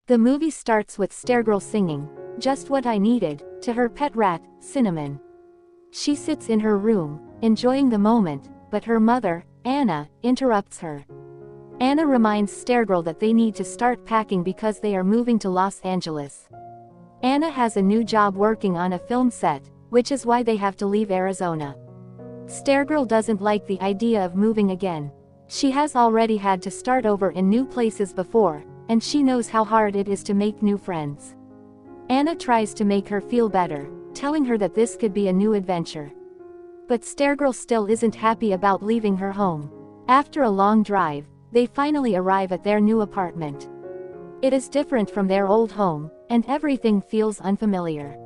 The movie starts with Stargirl singing, "Just What I Needed," to her pet rat, Cinnamon. She sits in her room, enjoying the moment, but her mother, Anna, interrupts her. Anna reminds Stargirl that they need to start packing because they are moving to Los Angeles. Anna has a new job working on a film set, which is why they have to leave Arizona. Stargirl doesn't like the idea of moving again. She has already had to start over in new places before, and she knows how hard it is to make new friends. Anna tries to make her feel better, telling her that this could be a new adventure. But Stargirl still isn't happy about leaving her home. After a long drive, they finally arrive at their new apartment. It is different from their old home, and everything feels unfamiliar.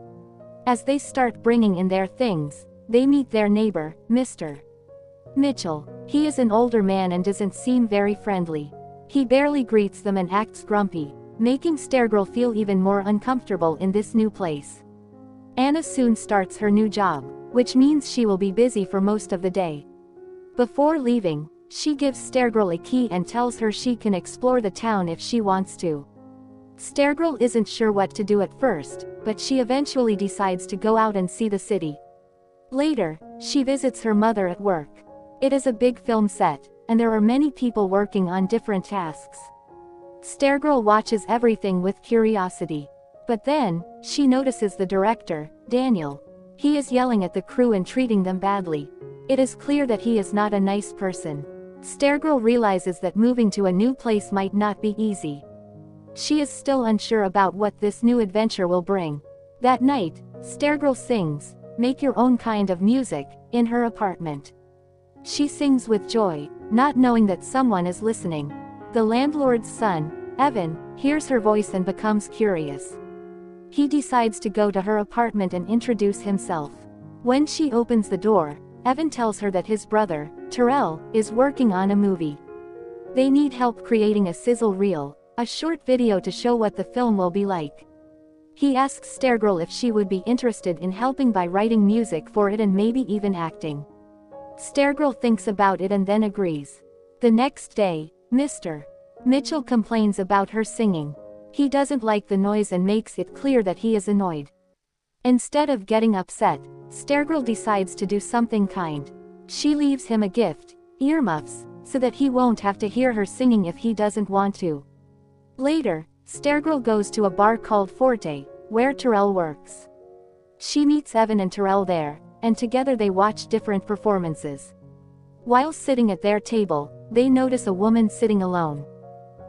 As they start bringing in their things, they meet their neighbor, Mr. Mitchell. He is an older man and doesn't seem very friendly. He barely greets them and acts grumpy, making Stargirl feel even more uncomfortable in this new place. Anna soon starts her new job, which means she will be busy for most of the day. Before leaving, she gives Stargirl a key and tells her she can explore the town if she wants to. Stargirl isn't sure what to do at first, but she eventually decides to go out and see the city. Later, she visits her mother at work. It is a big film set, and there are many people working on different tasks. Stargirl watches everything with curiosity. But then, she notices the director, Daniel. He is yelling at the crew and treating them badly. It is clear that he is not a nice person. Stargirl realizes that moving to a new place might not be easy. She is still unsure about what this new adventure will bring. That night, Stargirl sings, "Make Your Own Kind of Music," in her apartment. She sings with joy, not knowing that someone is listening. The landlord's son, Evan, hears her voice and becomes curious. He decides to go to her apartment and introduce himself. When she opens the door, Evan tells her that his brother, Terrell, is working on a movie. They need help creating a sizzle reel, a short video to show what the film will be like. He asks Stargirl if she would be interested in helping by writing music for it and maybe even acting. Stargirl thinks about it and then agrees. The next day, Mr. Mitchell complains about her singing. He doesn't like the noise and makes it clear that he is annoyed. Instead of getting upset, Stargirl decides to do something kind. She leaves him a gift, earmuffs, so that he won't have to hear her singing if he doesn't want to. Later, Stargirl goes to a bar called Forte, where Terrell works. She meets Evan and Terrell there, and together they watch different performances. While sitting at their table, they notice a woman sitting alone.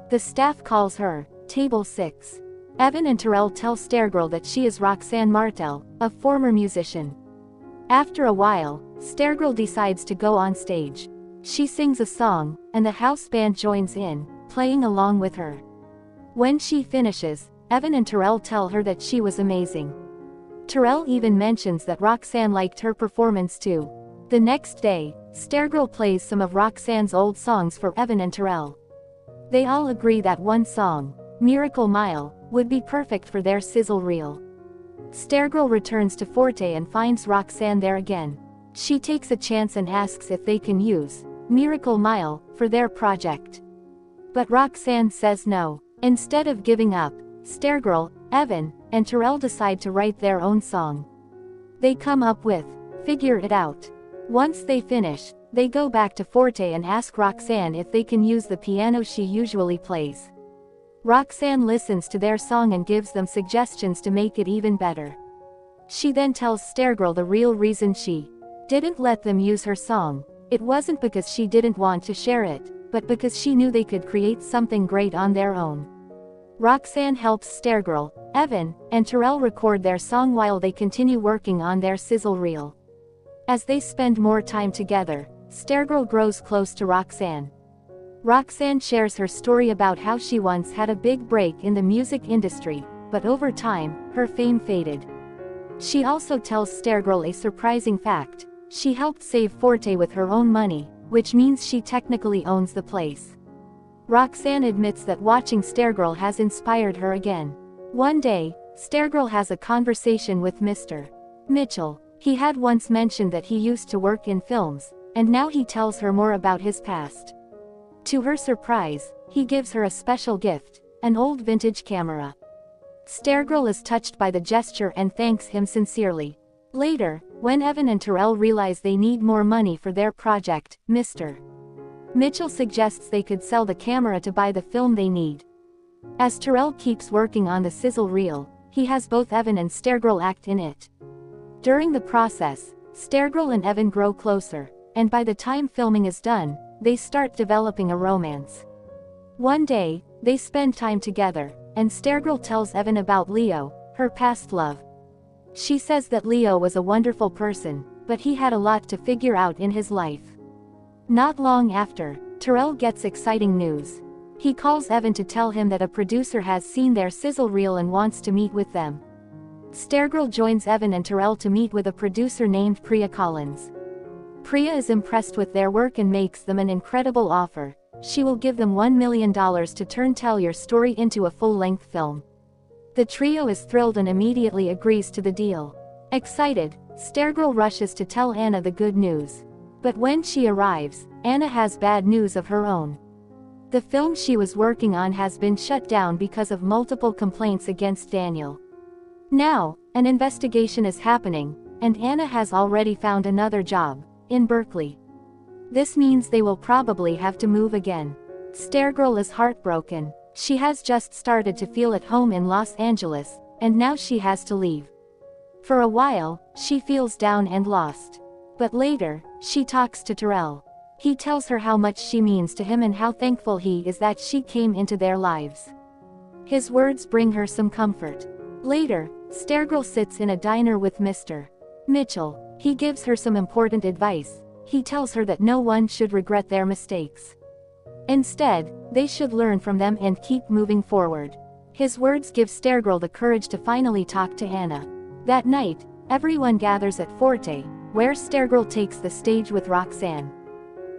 The staff calls her Table 6. Evan and Terrell tell Stargirl that she is Roxanne Martel, a former musician. After a while, Stargirl decides to go on stage. She sings a song, and the house band joins in, playing along with her. When she finishes, Evan and Terrell tell her that she was amazing. Terrell even mentions that Roxanne liked her performance too. The next day, Stargirl plays some of Roxanne's old songs for Evan and Terrell. They all agree that one song, "Miracle Mile," would be perfect for their sizzle reel. Stargirl returns to Forte and finds Roxanne there again. She takes a chance and asks if they can use "Miracle Mile" for their project. But Roxanne says no. Instead of giving up, Stargirl, Evan, and Terrell decide to write their own song. They come up with "Figure It Out." Once they finish, they go back to Forte and ask Roxanne if they can use the piano she usually plays. Roxanne listens to their song and gives them suggestions to make it even better. She then tells Stargirl the real reason she didn't let them use her song. It wasn't because she didn't want to share it, but because she knew they could create something great on their own. Roxanne helps Stargirl, Evan, and Terrell record their song while they continue working on their sizzle reel. As they spend more time together, Stargirl grows close to Roxanne. Roxanne shares her story about how she once had a big break in the music industry, but over time, her fame faded. She also tells Stargirl a surprising fact: she helped save Forte with her own money, which means she technically owns the place. Roxanne admits that watching Stargirl has inspired her again. One day, Stargirl has a conversation with Mr. Mitchell. He had once mentioned that he used to work in films, and now he tells her more about his past. To her surprise, he gives her a special gift, an old vintage camera. Stargirl is touched by the gesture and thanks him sincerely. Later, when Evan and Terrell realize they need more money for their project, Mr. Mitchell suggests they could sell the camera to buy the film they need. As Terrell keeps working on the sizzle reel, he has both Evan and Stargirl act in it. During the process, Stargirl and Evan grow closer, and by the time filming is done, they start developing a romance. One day, they spend time together, and Stargirl tells Evan about Leo, her past love. She says that Leo was a wonderful person, but he had a lot to figure out in his life. Not long after, Terrell gets exciting news. He calls Evan to tell him that a producer has seen their sizzle reel and wants to meet with them. Stargirl joins Evan and Terrell to meet with a producer named Priya Collins. Priya is impressed with their work and makes them an incredible offer. She will give them $1 million to turn Tell Your Story into a full-length film. The trio is thrilled and immediately agrees to the deal. Excited, Stargirl rushes to tell Anna the good news. But when she arrives, Anna has bad news of her own. The film she was working on has been shut down because of multiple complaints against Daniel. Now, an investigation is happening, and Anna has already found another job, in Berkeley. This means they will probably have to move again. Stargirl is heartbroken. She has just started to feel at home in Los Angeles, and now she has to leave. For a while, she feels down and lost. But later, she talks to Terrell. He tells her how much she means to him and how thankful he is that she came into their lives. His words bring her some comfort. Later, Stargirl sits in a diner with Mr. Mitchell. He gives her some important advice. He tells her that no one should regret their mistakes. Instead, they should learn from them and keep moving forward. His words give Stargirl the courage to finally talk to Anna. That night, everyone gathers at Forte, where Stargirl takes the stage with Roxanne.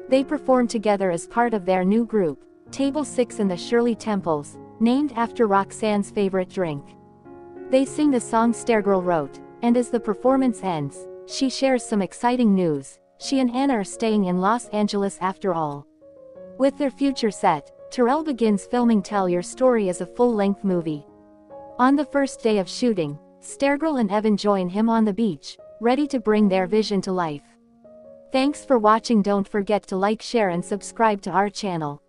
They perform together as part of their new group, Table 6 in the Shirley Temples, named after Roxanne's favorite drink. They sing the song Stargirl wrote, and as the performance ends, she shares some exciting news. She and Anna are staying in Los Angeles after all. With their future set, Terrell begins filming Tell Your Story as a full-length movie. On the first day of shooting, Stargirl and Evan join him on the beach, ready to bring their vision to life. Thanks for watching. Don't forget to like, share and subscribe to our channel.